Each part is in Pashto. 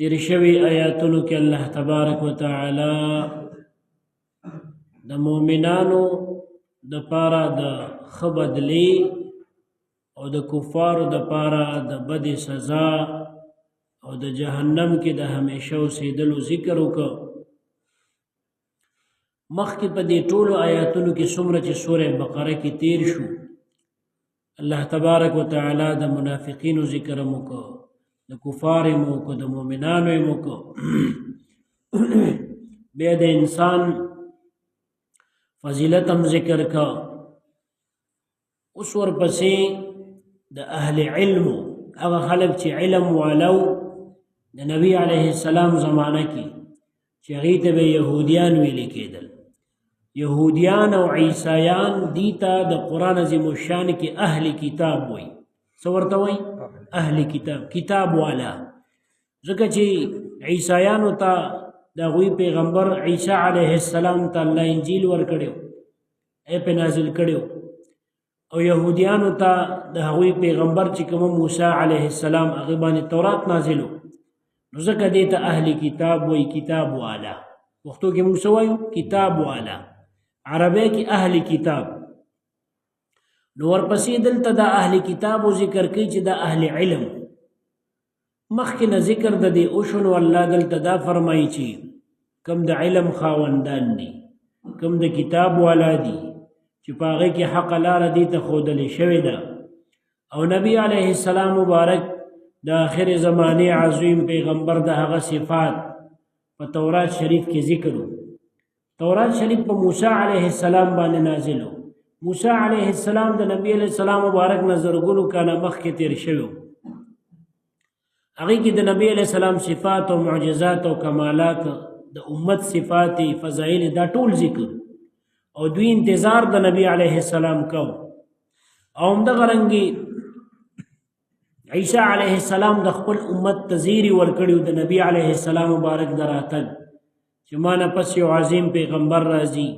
تیر شوی آیاتونو کې الله تبارک وتعالى د مؤمنانو د پاره د خبدلی او د کفارو د پاره د بد سزا او د جهنم کې د همیشه اوسېدلو ذکر وکړو. مخکې په دې ټولو آیاتونو کې څومره چې سورې بقره کې تیر شو، الله تبارک وتعالى د منافقینو ذکر هم وکړو، د کفار هم وکړو، د مؤمنانو هم وکړو. بیا د انسان فضیلت هم ذکر کا. اوس ورپسې د اهل علم، هغه خلک چې علم والو د نبی علیه السلام زمانه کې چې هغې ته به یهودیان ویلې کېدل. یهودیان او عیسایان دیتا د قرآن عظیم الشان کې اهل کتاب وایي. څه ورته وایي؟ اهل کتاب، کتاب والا. ځکه چې عیسایانو ته د هغوی پیغمبر عیسی علیه السلام ته الله انجیل ورکړی و، په نازل کړی و، او یهودیانو ته د هغوی پیغمبر چې کوم موسی علیه السلام هغې باندې تورات نازل و، نو ځکه دې ته اهل کتاب وایي، کتاب والا. پښتو کې موږ څه وایو؟ کتاب والا. عربی کې اهل کتاب. نو ورپسې دلته د اهل کتابو ذکر کوي چې د اهل علم. مخکې نه ذکر د دې اوشنو الله دلته دا فرمایي چې کم د علم خاوندان دي، کم د کتاب والا دي چې په هغې کې حق لاره دې ته ښودلې شوې ده. او نبی علیه السلام مبارک د آخر زمانې عظیم پیغمبر د هغه صفات په تورات شریف کې ذکر و. تورات شریف په موسی علیه السلام باندې نازل و. موسی علیه السلام د نبی علیه السلام مبارک نه زرګونو کاله مخکې تیر شوی و. هغې کې د نبی علیه السلام صفات او معجزات او کمالات، د امت صفات، فضایل، دا ټول ذکر، او دوی انتظار د نبی علیه السلام کو. او همدغه رنګې عیسی علیه السلام د خپل امت ته زیری ورکړي د نبی علیه السلام مبارک د راتګ چې ما نه پس یو عظیم پیغمبر راځي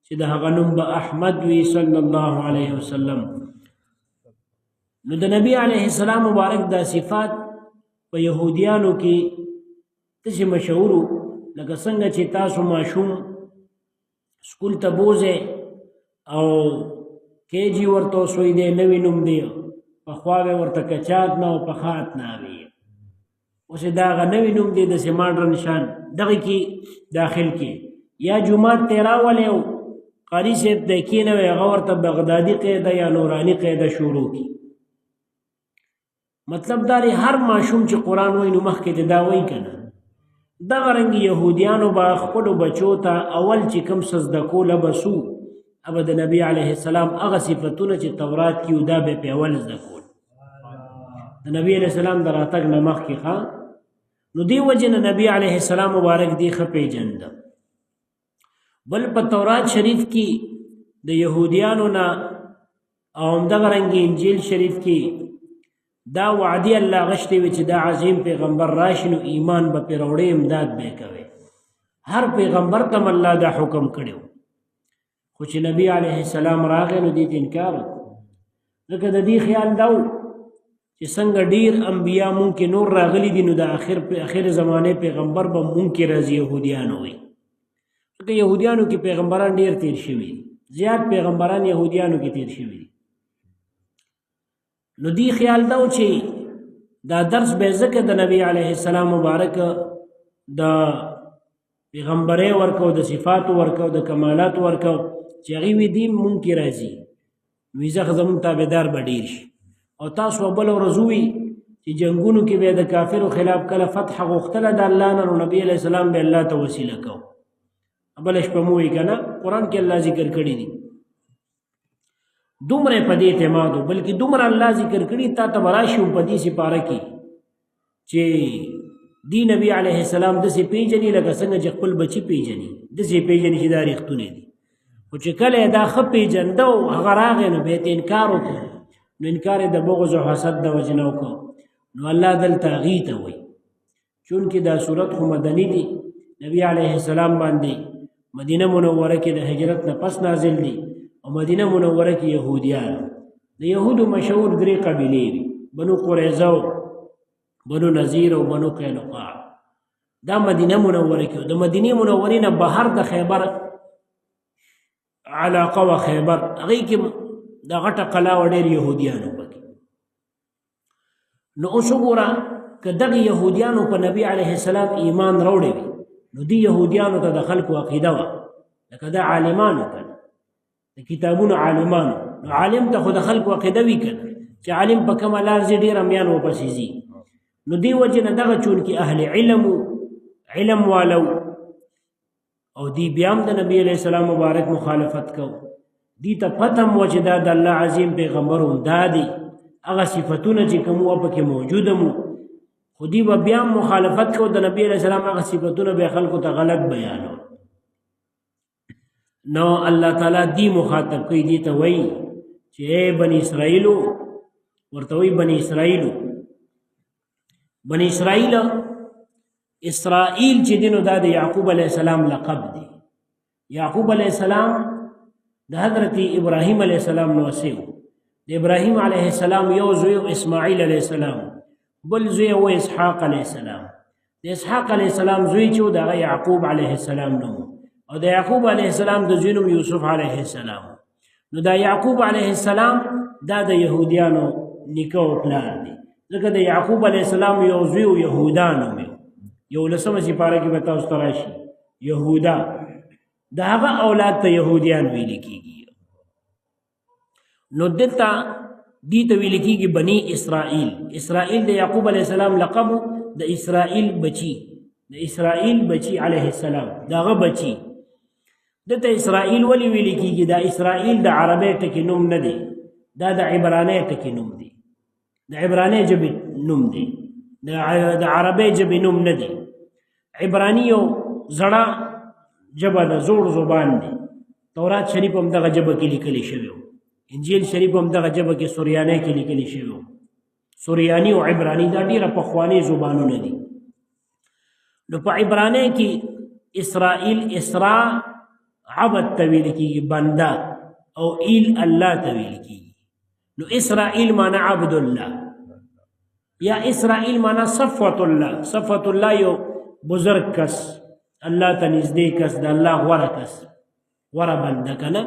چې د هغه نوم به احمد وي صلی الله علیه وسلم. نو د نبی علیه السلام مبارک دا صفات په یهودیانو کې تاسې مشهور، لکه څنګه چې تاسو ماشوم سکول ته بوځئ او کیجي ورته وسوی دی، نوی نوم دی، پخوا به ورته کچات نه او پخات نه وي. اوس د هغه نوی نوم دی داسې ماډرن شان دغې کې داخل کې، یا جومات ته یې راولئ او قاري صاحب ته یې کېنوئ، هغه ورته بغدادي قاعده یا نوراني قاعده شروع کړي. مطلب دا دی هر ماشوم چې قرآن وایي نو مخکې د دا وایي که نه. دغه رنګ یهودیانو به خپلو بچو ته اول چې کوم څه زده کوله به څو ابه د نبی علیه السلام هغه صفتونه چې تورات کې وو دا به یې په اول زده کول د نبی علیه السلام د راتګ نه مخکې. نو دې وجې نه نبی علیه السلام مبارک دې ښه پېژنده. بل په تورات شریف کې د یهودیانو نه او همدغه رنګ انجیل شریف کې دا وعدې الله غشتې وي چې دا عظیم پیغمبر راشي نو ایمان به پرې راوړئ، امداد به یې کوئ. هر پیغمبر ته الله دا حکم کړی و، خو چې نبی علیه السلام راغی نو دې ته انکار وکړو. ځکه د دې خیال دا و چې څنګه ډېر انبیا مونږ کې نور راغلي دي نو د آخر زمانې پیغمبر به مونږ کې راځي یهودیانو وي. ځکه یهودیانو کې پیغمبران ډېر تیر شوي دي، زیات پیغمبران یهودیانو کې تیر شوي دي. نو دی خیال دا و چې دا درس به ځکه د نبی علیه السلام مبارک د پیغمبرۍ ورکو، د صفاتو ورکو، د کمالاتو ورکو چې هغې وي دین مونږ کې راځي وي ځکه زمونږ تابعدار به ډېر شي. او تاسو بله ورځ ووي چې جنګونو کې به د کافرو خلاف کله فتح غوښتله د الله نه، نو نبی علیه السلام به الله ته وسیله کو. بله شپه مو وایي که نه قرآن کې الله ذکر کړي دي. دومره په دې اعتماد و، بلکې دومره الله ذکر کړي تا ته به راشي په دې سپاره کې چې دی نبی علیه السلام داسې پېژني لکه څنګه چې خپل بچي پېژني، داسې پېژني چې دا رښتونې دي. خو چې کله یې دا ښه پېژنده او هغه راغی نو بیا یې ته انکار وکړو، نو انکار یې د بغض او حسد د وجې نه وکړو. نو الله دلته هغې ته وایي چونکې دا صورت خو مدني دی، نبی علیه السلام باندې مدینه منوره کې د هجرت نه پس نازل دی، او مدینه منوره کې یهودیان، د یهودو مشهور درې قبیلې وي، بنو قریظه، بنو نذیر او بنو قینقاع. دا مدینه منوره کې د مدینه منورې نه بهر د خیبر علاقه و خیبر هغې کې د غټه قلا و ډېر یهودیانو پکې نو اوس وګوره که دغه یهودیانو په نبي علیه السلام ایمان راوړی وي نو دې یهودیانو ته د خلکو عقیده وه لکه دا عالمانو که د کتابونو عالمانو نو عالم ته خو د خلکو عقیده وي که چې عالم په کومه لار ځي ډېر امیان ورپسې ځي نو دې وجې نه دغه چونکې اهل علم والو او دی بیا هم د نبی علیہ السلام مبارک مخالفت کو دی ته پته مو چې دا د الله عظیم پیغمبر هم دا دی هغه صفتونه چې کوم و پکې موجوده مو خو دی به بیا مخالفت کو د نبی علیہ السلام هغه صفتونه به خلکو ته غلط بیانو نو الله تعالی دی مخاطب کوي دی ته وایي چې اے بنی اسرائیلو ورته وایي بنی اسرائیل اسرائیل چې دینو دا د یعقوب علیہ السلام لقب دی یعقوب علیہ السلام د حضرت ابراهیم علیہ السلام نو وسیو د ابراهیم علیہ السلام یو زوی اسماعیل علیہ السلام بل زوی و اسحاق علیہ السلام د اسحاق علیہ السلام زوی چې د یعقوب علیہ السلام نو او د یعقوب علیہ السلام د زوی نوم یوسف علیہ السلام نو دا یعقوب علیہ السلام دا د یهودیانو نیکه او پلار دی ځکه د یعقوب علیہ السلام یو زوی یهودانو یو لسمه سپاره کې به تاسو ته راشي یهودا د هغه اولاد ته یهودیان ویل کېږي نو دلته دې ته ویل کېږي بني اسرائیل د یعقوب علیه السلام لقب د اسرائیل بچي علیه السلام دغه بچي دلته اسرائیل ولې ویل کېږي دا اسرائیل د عربی ټکي نوم نه دی دا د عبرانی ټکي نوم دی د عبرانی ژبې نوم دی د عربی ژبې نوم نه دی عبرانی یو زړه ژبه د زوړ زبان دی تورات شریف هم دغه ژبه کې لیکلی شوی و انجیل شریف هم دغه ژبه کې سوریانی کې لیکلی شوی و سوریانی او عبرانی دا ډېره پخواني زبانونه دي نو په عبرانی کې اسرائیل اسرا عبد ته ویل کېږي بنده او ایل الله ته ویل کېږي نو اسرائیل معنی عبد الله یا اسرائیل معنی صفوت الله یو بزرگ کس الله ته نږدې کس د الله غوره کس غوره بنده که نه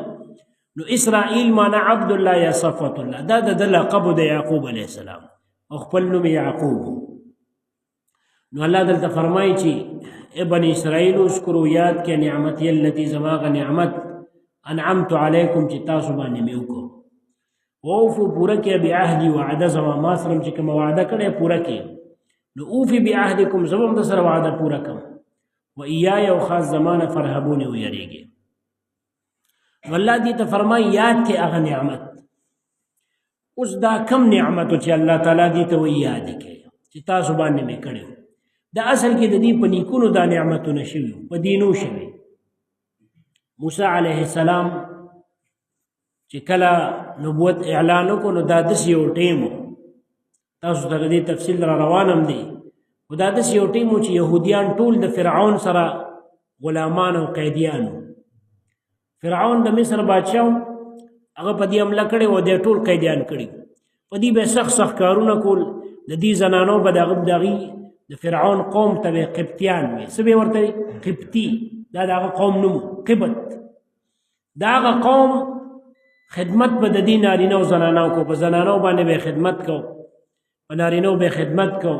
نو اسرائیل معنی عبد الله یا صفوت الله دا د لقب د یعقوب علیه السلام او خپل نوم یعقوب نو الله دلته فرمایي چې ابن اسرائیل اذکروا یاد کې نعمتي التي زماغ نعمت انعمت علیکم چې تاسو باندې مې وکړو اوفو پوره کې بعهدي وعده زما ما سره چې کوم وعده کړی پوره کې نو اوفي بعهدکم زما د سره وعده پوره کوم و ایای او خاص زمانه فرهبونی ویریږي والله دې ته فرمای یاد کې هغه نعمت اوس دا کم نعمت چې الله تعالی دې ته وی یاد کې چې تاسو باندې مې کړو دا اصل کې د دې په نیکونو دا نعمتونه شوي په دینو شوي موسی علیه السلام چې کله نبوت اعلان وکړو نو دا داسې یو ټیم تاسو ته دې تفصیل را روانم دی و دا داسې یو ټیم چې یهودیان ټول د فرعون سره غلامان او قیدیان فرعون د مصر بادشاه هغه په دې حمله کړې و د ټول قیدیان کړي په دې به سخت کارونه کول د دې زنانو به دغه د فرعون قوم ته قبطیان وي څه به ورته قبطي دا دغه قوم نوم قبط دغه قوم خدمت به د دې نارینه او زنانو کو په زنانو باندې به خدمت کو په نارینو به خدمت کو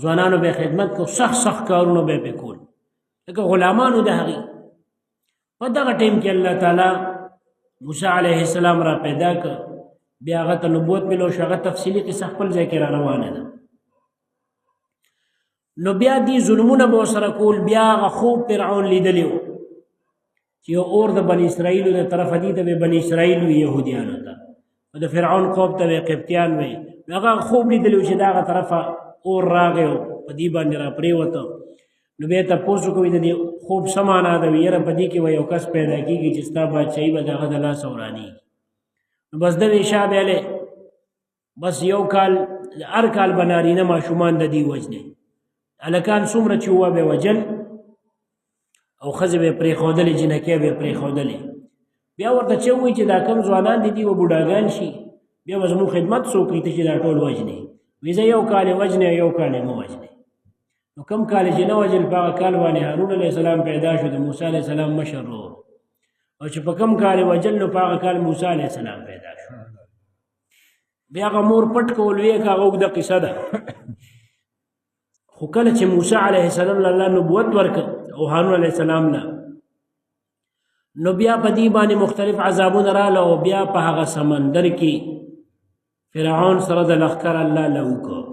ځوانانو به خدمت کو سخت کارونه به وکول لکه غلامانو د هغې په دغه ټیم کې الله تعالی موسی علیه السلام را پیدا کړ بیا هغه ته نبوت ملو شو هغه تفصیلي قصه خپل ځای کې را روانه ده نو بیا دې ظلمونه به ورسره کول بیا هغه خوب فرعون لیدلی و چې یو اور د بني اسرائیلو د طرفه دي ته به بني اسرائیل وي یهودیانو ته د فرعون قوم ته به قبطیان وي هغه خوب لیدلی و چې د هغه طرفه اور راغی او په دې باندې را پرېوته نو بیا تپوس وکړئ د دې خوب څه معنا ده وي یاره په دې کې به یو کس پیدا کېږي چې ستا بادشاهي به د هغه د لاسه ورانېږي نو بس دغې شاه بیلی بس یو کال هر کال به نارینه ماشومان د دې وجنې هلکان څومره چې وه به وجل او ښځې به یې پرېښودلې جنکۍ به یې پرېښودلې بیا ورته چې ووایي چې دا کم ځوانان دي دي به بوډاګان شي بیا به زموږ خدمت څوک کوي ته چې دا ټول وجنې وي زه یو کال یې وجنې یو کال یې مه وجنې نو کم کال چې نه وجل په هغه کال باندې هارون علیه السلام پیدا شو د موسی علیه السلام مشر ورور او چې په کم کال وجل نو په هغه کال موسی علیه السلام پیدا شو بیا هغه مور پټ کول وی هغه اوږده قصه ده خو کله چې موسی علیه السلام الله نبوت ورکړ او هارون علیه السلام له نو بیا په دې باندې مختلف عذابونه رااله او بیا په هغه سمندر کې فرعون سره د لښکر الله له وکړ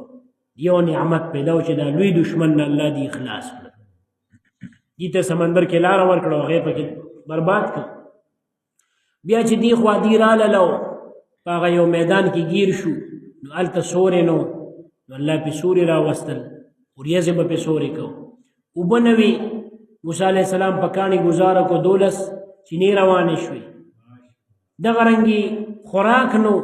یو نعمت پیدا و چې دا لوی دشمن نه الله دې اخلاص کړ دې ته سمندر کې لاره ورکړه او هغې پکې برباد کړ بیا چې دې خوا دې رااله په هغه یو میدان کې گیر شو نو هلته سورې نو الله پې سورې راوستل وریځې به پې سورې کو اوبه نه وي موسی علیه السلام په کاڼي ګزاره کو 12 چینې روانې شوې دغه رنګې خوراک نو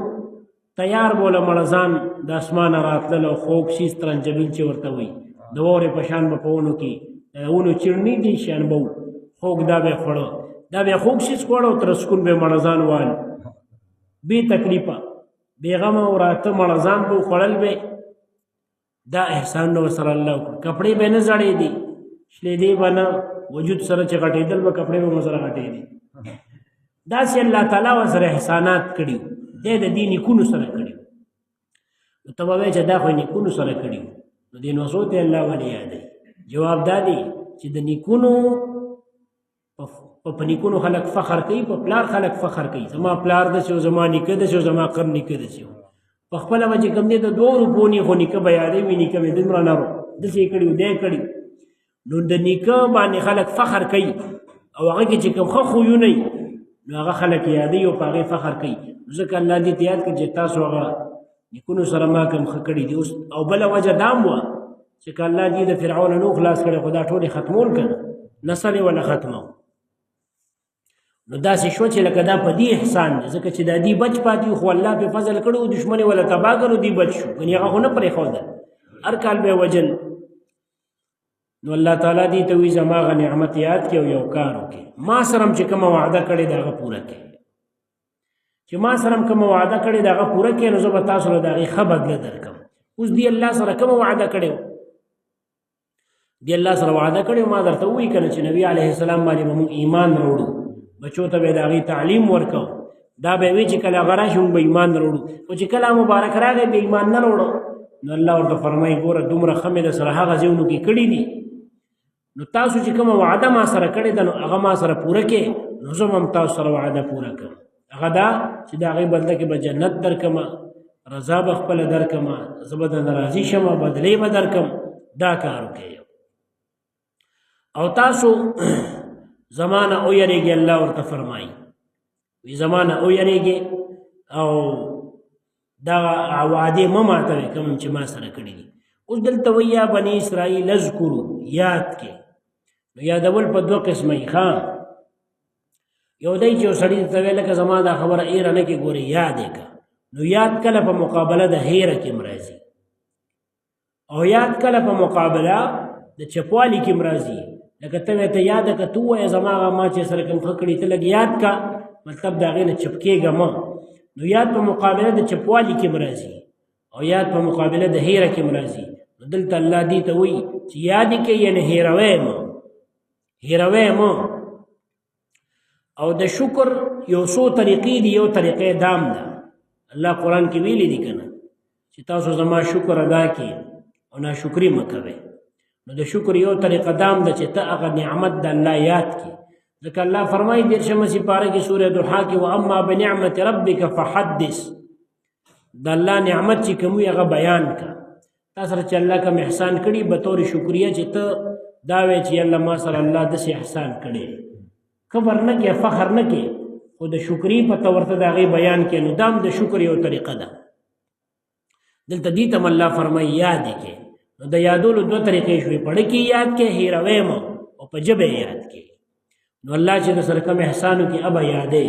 تیار بوله مړزان د اسمانه راتلل او خوږ شیز ترنجبیل چې ورته وایي د واورې په شان به په ونو کې د ونو چړني دي شان به خوږ دا به یې خوړه دا به یې خوږ شیز خوړه او تر سکون به یې مړزان وال بې تکلیفه بېغمه او راته مړزان به خوړل به دا احسان نو ورسره الله وکړه کپړې به نه زړېدي شلېدې به نه وجود سره چې غټېدل به کپړې به مو سره غټېدي داسې الله تعالی ورسره احسانات کړي دی د دې نیکونو سره کړي نو ته به وایې چې دا خو یې نیکونو سره کړي نو دې نوزو ته الله ولې یادوي جواب دا دی چې د نیکونو په نیکونو خلک فخر کوي په پلار خلک فخر کوي زما پلار داسې و زما نیکه داسې و زما قر نیکه داسې و په خپله به چې کوم دی د 2 روپو نی خو نیکه به یادوي نیکه مې دومره نه و داسې یې کړي و دی کړي نو د نیکه باندې خلک فخر کوي او هغه کې چې کوم ښه خویونه وي نو هغه خلک یادوي او په هغې فخر کوي ځکه الله دې ته یاد کړي چې تاسو هغه نیکونو سره ما کوم ښه کړي دي اوس او بله وجه دا هم وه چې که الله دې د فرعون نو خلاص کړی خو دا ټول یې ختمول که نه نسل یې وله ختمو نو داسې شوه چې لکه دا په دې احسان دی ځکه چې دا دې بچ پاتې خو الله پې فضل کړی و دښمن یې وله تباه کړو دې بچ شو ګنې هغه خو نه پرېښودل هر کال به یې وجل نو الله تعالی دې ته وایي زما هغه نعمت یاد کړي او یو کار وکړي ما سره هم چې کومه وعده کړې ده هغه پوره کړي چې ما سره هم کومه وعده کړې ده هغه پوره کړي نو زه به تاسو له د هغې ښه بدله درکړم اوس دې الله سره کومه وعده کړې وه دې الله سره وعده کړې ما درته ووایي که نه چې نبي علیه السلام باندې به مونږ ایمان راوړو بچو ته به د هغې تعلیم ورکو دا به وي چې کله هغه راشي مونږ به ایمان راوړو خو چې کله مبارک راغی به ایمان نه راوړو نو الله ورته فرمایي ګوره دومره ښه مې د سره هغه ځایونو کې کړي دي نو تاسو چې کومه وعده ما سره کړې ده نو هغه ما سره پوره کړې نو زه هم تاسو سره وعده پوره کړم هغه دا چې د هغې بدله کې به جنت درکړمه رضا به خپله درکړمه زه به درنه راضي شم بدلې به درکړم دا کار وکړئ او تاسو زمانه او یریږي الله ورته فرمایي وی زمانه او یریږي او دا وعدې مه ماتوئ کوم چې ما سره کړي دي اوس دلته وایي یا بني اسرائیل اذکرو یاد کې نو یادول په 2 قسمه یي ښه یو دی چې یو سړي ته ویل لکه زما دا خبره ایره نه کې ګورې یاد یې که نو یاد کله په مقابله د هیره کې راځي او یاد کله په مقابله د چپوالي کې راځي لکه ته ورته یاده که ته ووایه زما هغه ما چې سره کوم ښه کړي ته لږ یاد که مطلب د هغې نه چپ کېږه مه نو یاد په مقابله د چپوالي کې راځي او یاد په مقابله د هیره کې راځي نو دلته الله دې ته وایي چې یاد یې کوي یعنې هیروی مه هیروی مه او د شکر یو څو طریقې دي یو طریقې دام ده الله قرآن کې ویلي دي که نه چې تاسو زما شکر ادا کړئ او ناشکري مه کوئ نو د شکر یو طریقه دام ده چې ته هغه نعمت د الله یاد کړي ځکه الله فرمایي 13مه سپاره کې سوره ضحا کې واما بنعمت ربک فحدث د الله نعمت چې کوم وي هغه بیان کا تا سره چې الله کوم احسان کړي به طور شکریه چې ته دا وایې چې الله ما سره الله داسې احسان کړی کبر نه کې فخر نه کې خو د شکري په طور ته د هغې بیان کې نو دام د شکر یو طریقه ده دلته دې ته الله فرمایي یاد یې کې نو د یادولو 2 طریقې شوې پړه کې یاد کې هیروی مه او په ژبه یې یاد کې نو الله چې د سره کوم احسانو کې ابه یادې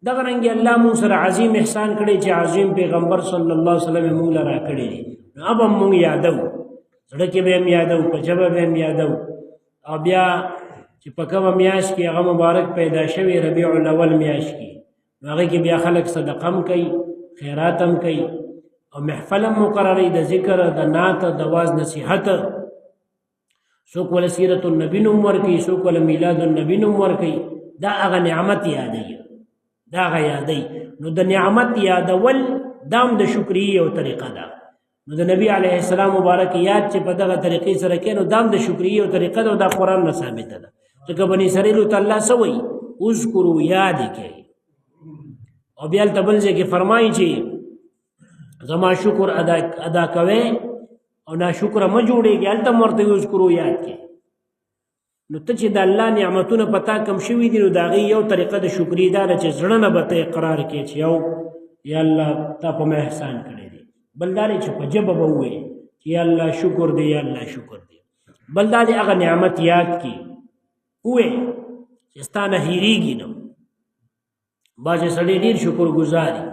دغه رنګې الله مونږ سره عظیم احسان کړی چې عظیم پیغمبر صلی الله علیه وسلم مونږ له راکړی دی نو اب هم مونږ یادو زړه کې به هم یادو په ژبه به هم یادو او بیا چې په کومه میاشت کې هغه مبارک پیدا شوی ربیع الاول میاشت کې نو هغې کې بیا خلک صدقه هم کوي خیرات هم کوي او محفل هم مقرروي د ذکر د نعت د واز نصیحت څوک ول سیرت النبی نوم ورکي، څوک ول میلاد النبی نوم ورکي. دا هغه نعمت یادوي، دا هغه یادوي. نو د نعمت یادول دام د شکرې یو طریقه ده. نو د نبی علیه السلام مبارک یاد چې په دغه طریقې سره کې، نو دام د شکرې یو طریقه ده او دا قرآن نه ثابته ده. ځکه بني اسرائیلو ته الله څه وایي؟ اذکروا، یاد یې کوي. او بیا هلته بل ځای کې فرمایي چې زما شکر ادا کوئ او ناشکره مه جوړېږي. هلته هم ورته اذکروا، یاد کوي. نو ته چې د الله نعمتونه په تا کم شوي دي، نو د هغې یو طریقه د شکرې دا ده چې زړه نه به ته اقرار کوې چې یو یا الله تا په ما احسان کړی دی. بل دا دی چې په ژبه به ووایې چې یا الله شکر دی، یا الله شکر دی. بل دا دی هغه نعمت یاد کړي، ووایې چې ستا نه هېرېږي نه. بعضې سړی ډېر شکر ګزاري.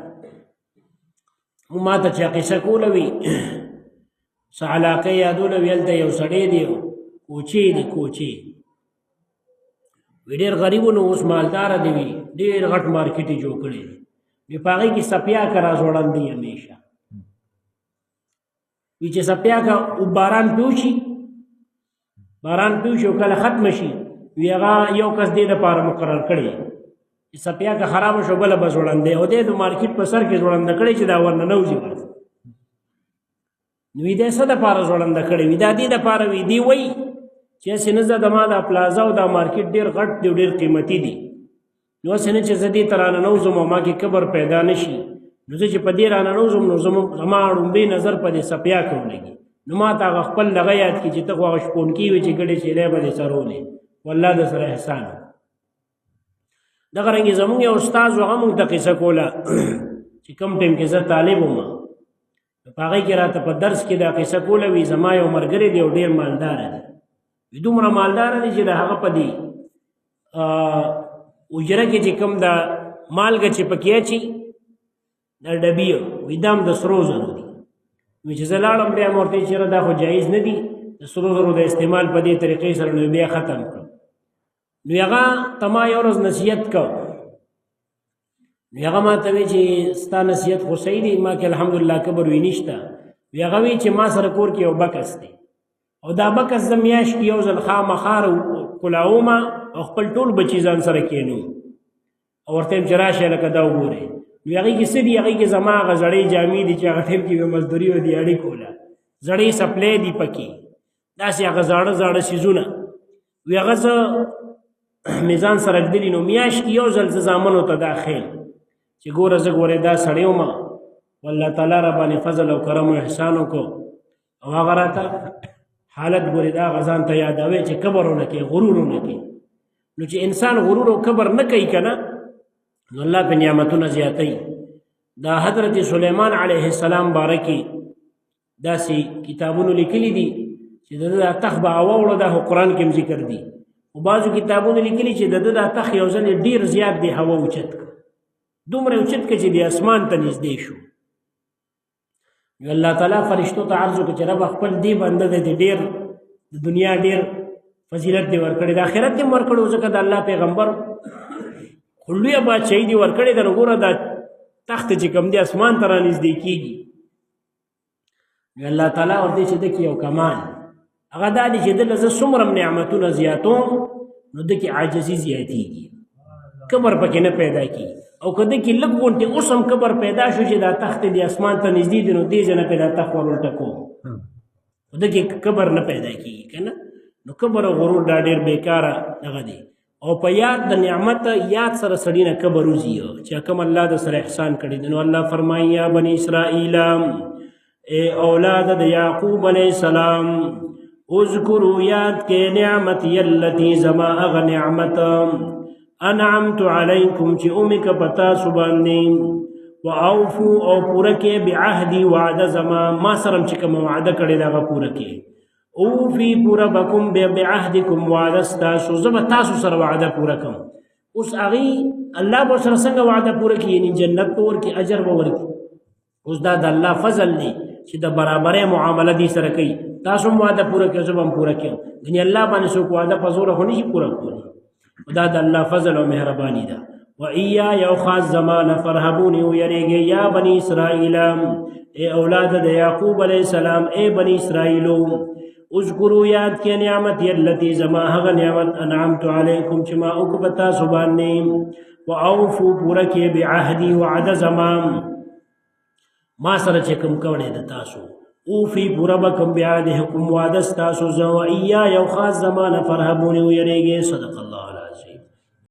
ما ته چا قصه کوله وي، څه علاقه یادوله وي، هلته یو سړی دی، کوچې دی، کوچې وي، ډېر غریب نو اوس مالداره دی، وي ډېر غټ مارکیټ یې جوړ کړی دی. وي په هغې کې سپیاکه را ځوړندي همیشه. وي چې سپیاکه باران پې وشي، باران پې وشي او کله ختمه شي، وي هغه یو کس دې دپاره مقرر کړی چې سپیاکه خرابه شو بله به ځوړندی، او دی د مارکیټ په سر کې ځوړنده کړی چې دا ورننوځي ورته. نو وي دی څه دپاره ځوړنده کړی وي؟ دا دې دپاره وي. دی وایي چې هسې نه زه زما دا پلازه او دا مارکیټ ډېر غټ دی او ډېر قیمتي دي، نو هسې نه چې زه دې ته راننوځم او ما کې کبر پیدا نه شي. نو زه چې په دې راننوځم نو زما ړومبی نظر په دې سپیاکه ولګي. نو ما ته هغه خپل دغه یاد کړي چې ته خو هغه شپونکي وې چې ګډې چیلی به دې سرولې، والله د سره احسان. دغه رنګې زمونږ یو استاذ و، هغه مونږ ته قصه کوله چې کوم ټایم کې زه طالب وم، په هغې کې راته په درس کې دا قصه کوله. وي زما یو ملګری دی او ډېر مالداره دی. وي دومره مالداره دی چې د هغه په دې اجره کې چې کوم دا مالګه چې پکې اچي دا ډبي، وي دا هم د سرو زرو دي. وي چې زه لاړم بیا مې ورته چېره دا خو جایز نه دي د سرو زرو د استعمال په دې طریقې سره. نو بیا ختم کړم. نو هغه ته ما یو ورځ نصیحت کو. نو هغه ما ته وی چې ستا نصیحت خو صحیح دی، ما کې الحمدلله کبر وي نشته. وی هغه وی چې ما سره کور کې یو بکس دی او دا بکس زه میاشت کې یو ځل خامخا کلاومه او خپل ټول بچي ځان سره کښېنوم او ورته یم چې راشئ لکه دا وګورئ. نو هغې کې څه دي؟ هغې کې زما هغه زړې جامې دي چې هغه ټیم کې مې مزدوري و دي اړې کوله، زړې سپلی دي پکې، داسې هغه زاړه زاړه څیزونه. وی هغه زه مې ځان سره ږدلي. نو میاشت کې یو ځل زه زامنو ته دا خیل چې ګوره زه ګورې دا سړی وم، والله تعالی را باندې فضل او کرم او احسان وکړو، او هغه راته حالت ګورې دا هغه ځان ته یادوي چې کبر ونه کړي، غرور ونه کړي. نو چې انسان غرور او کبر نه کوي که نه، نو الله په نعمتونه زیاتوي. دا حضرت سلیمان علیه السلام باره کې داسې کتابونو لیکلي دي چې د ده دا تخت به واوړه، دا خو قرآن کې هم ذکر دي. او بعضو کتابونو لیکلي چې د ده دا تخت یو ځل ډېر زیات دی هوا اوچت کړه، دومره اوچت کړه چې د اسمان ته نږدې شو. نو الله تعالی فرشتو ته عرض وکړه چې رب خپل دې بنده دی ډېر د دنیا ډېر فضیلت دی ورکړی، د آخرت هم ورکړی، ځکه د الله پیغمبر خو لویه بادشاهي دې ورکړې ده. نو ګوره دا تخت چې کوم دی اسمان ته رانږدې کېږي. نو الله تعالی ورته چې ده کې یو کمال هغه دا دی چې دله زه څومره نعمتونه زیاتوم نو ده کې عاجزي زیاتېږي، کبر پکې نه پیدا کېږي. او که ده کې لږ غونټې اوس هم کبر پیدا شو چې دا تخت دی اسمان ته نږدې دی، نو دې ځای نه پې دا تخت ور الټه کوم، خو ده کې کبر نه پیدا کېږي که نه. نو کبر او غرور دا ډېر بېکاره دغه دی. او په یاد د نعمت یاد سره سړي نه کبر وځي چې کوم الله د سره احسان کړی دی. نو الله فرمایي یا بني اسرائیل، اے اولاد د یعقوب علیہ السلام، اذکروا یاد کے نعمتی اللتی زما اغ نعمت انعمت علیکم چی امک پتا سباندی و اوفو او پورکے بعہدی وعد زما ما سرم چکم وعد کردی داغا پورکے اوفی پورا بکم بعہدکم وعد استاسو زما تاسو سر وعد پورکم. اس اغی اللہ بو سر سنگ وعد پورکی یعنی جنت پور کی اجر بور کی. اس دا اللہ فضل لی چې د برابرې معامله دي سره کوي. تاسو هم وعده پوره کړئ، زه به هم پوره کړم. ځینې الله باندې څوک وعده په زوره خو نشي پوره کولی. دا د الله فضل او مهرباني ده. و ایای او خاص زمانه فرهبوني ویریږئ یا بني اسرائیل، اے اولاد د یعقوب علیہ السلام، اے بني اسرائیلو اذکروا یاد کے نعمتی اللتی زما هغه نعمت انعمت علیکم چې ما اکبتا سبانیم واوفو پورا کې بعهدی وعد زمام ما سره چې کوم کولې د تاسو اوفی پورا بکم بعهدکم وعد تاسو زو ایا یو خاص زمانه فرهبونی ویریږي صدق الله